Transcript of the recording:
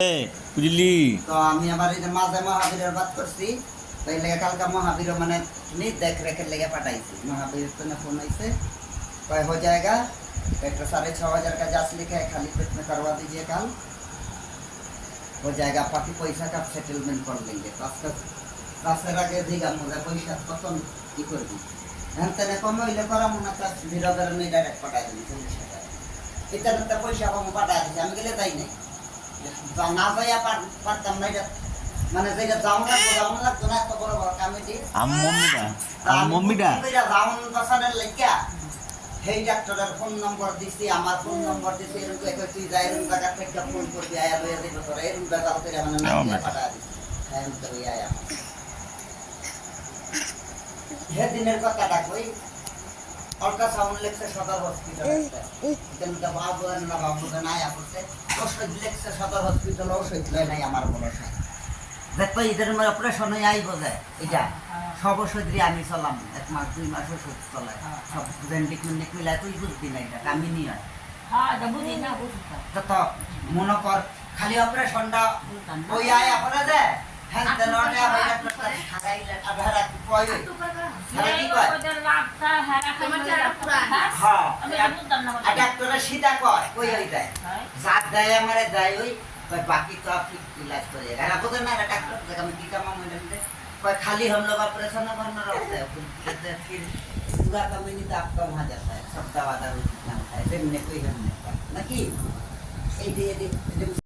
বুঝলি তো আমি আবার এই যে মাঝে মহাবীরের বাদ করছি তো এই লেগে কালকা মহাবীর মানে দেখ রেখের লেগে পাঠাইছি মহাবীর তো ফোন आइसे कहे हो जाएगा एक 6,500 का जांच लिखा है खाली पेट में करवा दीजिए कल हो जाएगा बाकी पैसा का सेटलमेंट कर लेंगे রাস্তার আগে দিগা মুজা পয়সা কত কি করবি হ্যাঁ তেনে কমাইলে করা মনে চাস ভিড়বের নেই ডাইরেক্ট পাঠাই দিবি 40 টাকা এটা তো পয়সা কম পাঠাই দিছি আমি গেলে তাই নাই না যাইয়া পারতাম না এটা মানে যেটা যাওন লাগতো না এত বড় বড় কমিটি মম্মিটা যাওন বসানের লাগিয়া সেই ডাক্তারের ফোন নম্বর দিছি আমার ফোন নম্বর দিছি এরকম একটা তুই যাই এরকম জায়গা থেকে ফোন করবি আয়া লইয়া দিব তোরা এরকম বেজাল করে মানে না পাঠাই দিছি হ্যাঁ তো আয়া হে দিনের কথাটা কই अल्ट्रासाउंड लेक्स सदर हॉस्पिटल কিন্তু বাবু না বাবু না আয়া করতে ওষুধ লেক্স সদর হসপিটাল ওষুধ লয় নাই আমার মনে হয় দেখো ইদের মধ্যে অপারেশন হয়ে আইব যায় এটা সব ওষুধই আমি চলাম 1 মাস 2 মাস ওষুধ চলায় সব জেন্ডিক মিনিক মিলা তুই বুঝবি না এটা আমি নি হয় হ্যাঁ এটা বুঝি না বুঝতা তো মনে কর খালি অপারেশনটা ওই আয়া পড়ে যায় হ্যাঁ তো নটা ভাই ডাক্তার খাগাইলে আধার কই হ্যাঁ কি কয় লাভটা হ্যাঁ হ্যাঁ ডাক্তার সিধা কয় কই হই যায় জাত দেয় আমারে যায় ওই बाकी तो आप इलाज करिएगा ना बोले ना डॉक्टर जगह में टीका मांगने दे पर खाली हम लोग ऑपरेशन में भरना रहता है फिर पूरा कम्युनिटी आपका वहाँ जाता है सब दवा दारू जितना है कोई हमने ना कि